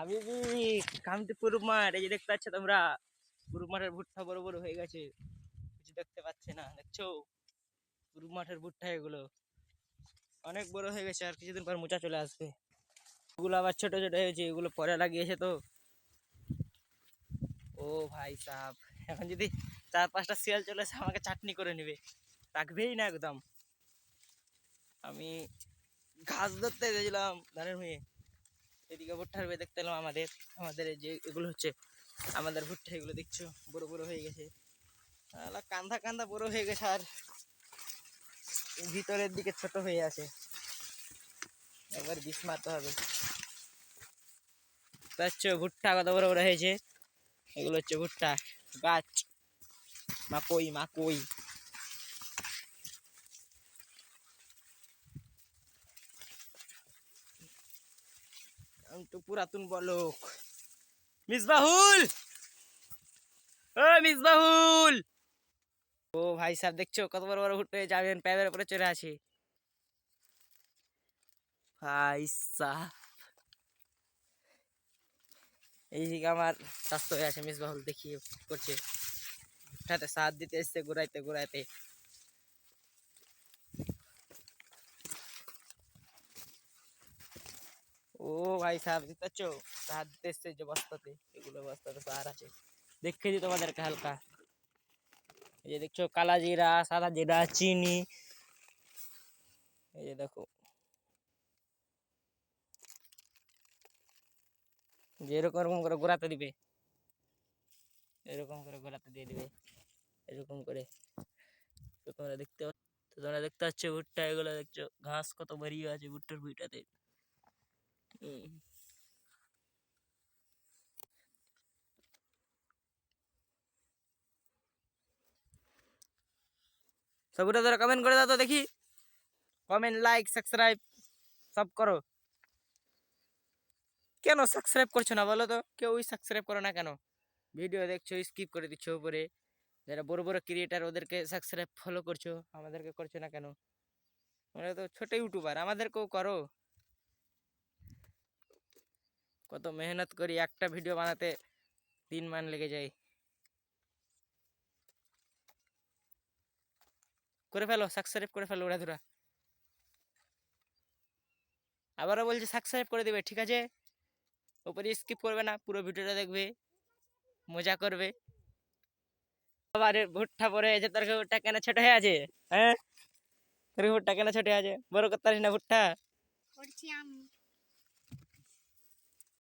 আমি কামটি পুরুপ মাঠ, এই যে দেখতে পাচ্ছ তোমরা, পুরুপ মাঠের ভুট্টা বড় বড় হয়ে গেছে, কিছু দেখতে পাচ্ছে না, দেখছো? পুরুপ মাঠের ভুট্টা এগুলো অনেক বড় হয়ে গেছে, আর কিছুদিন পর মোচা চলে আসবে। এগুলো আবার ছোট ছোট হয়েছে, এগুলো পরে লাগিয়েছে তো। ও ভাই সাহ, এখন যদি 4-5টা শিয়াল চলে আসে আমাকে চাটনি করে নেবে, রাখবেই না একদম। আমি ঘাস ধরতে গেছিলাম ধানের ভুঁয়ে, এদিকে ভুট্টার ভুঁয়ে দেখতে এলাম আমাদের আমাদের এই যে এগুলো হচ্ছে আমাদের ভুট্টা, এগুলো দেখছো বড় বড় হয়ে গেছে, কান্দা কান্দা বড় হয়ে গেছে, আর ভিতরের দিকে ছোট হয়ে আছে, একবার বিষ মারতে হবে। দেখছো ভুট্টা কত বড় বড় হয়েছে, এগুলো হচ্ছে ভুট্টা গাছ, মাকই মাকই। আমি তো পুরাতন বলক মিসবাহুল, ও মিসবাহুল। ও ভাই সাহেব দেখছো কত বড় বড় ভুট্টা যাবেন, প্যাবের উপরে চড়ে আছে ভাই সাহেব। এই দিকে আমার স্বাস্থ্য হয়ে আছে, মিসবাহুল দেখি করছে, ভুট্টাতে সার দিতে এসছে ঘুরাইতে ঘুরাইতে। ও ভাই সাহেব দেখতে পাচ্ছ, সার দিতে এসছে যে বস্তাতে, এগুলো বস্তাতে সার আছে, দেখে দিই তোমাদেরকে হালকা। এই যে দেখছো কালা জিরা, সাদা জিরা, চিনি, এই যে দেখো, যে এরকম করে ঘোরাতে দিবে, এরকম করে ঘোরাতে দিয়ে দিবে, এরকম করে। তো তোমরা দেখতে পাচ্ছ ভুট্টা, এগুলো দেখছো ঘাস কত বেরিয়ে আছে ভুট্টার ভুঁইটাতে। সবুটা ধরো কমেন্ট করে দাও তো দেখি, কমেন্ট লাইক সাবস্ক্রাইব সব করো। কেন সাবস্ক্রাইব করছো না বলো তো, কেউই সাবস্ক্রাইব করো না কেন? ভিডিও দেখছো স্কিপ করে দিচ্ছ উপরে, যারা বড় বড় ক্রিয়েটার ওদেরকে সাবস্ক্রাইব ফলো করছো, আমাদেরকে করছো না কেন? আমরা তো ছোট ইউটিউবার, আমাদেরকেও করো। কত মেহনত করি একটা ভিডিও বানাতে, 3 মান লেগে যায়। করে ফেলো, সাবস্ক্রাইব করে ফেলো ওরা ধরা। আবারও বলছি সাবস্ক্রাইব করে দেবে, ঠিক আছে? উপরে স্কিপ করবে না, পুরো ভিডিওটা দেখবে, মজা করবে। আবার ভুট্টা পরে আছে, তোর ভুট্টা কেন ছোট হয়ে আছে? হ্যাঁ, তোর ভুট্টা কেন ছোট আছে? বড় করতে পারিস না ভুট্টা?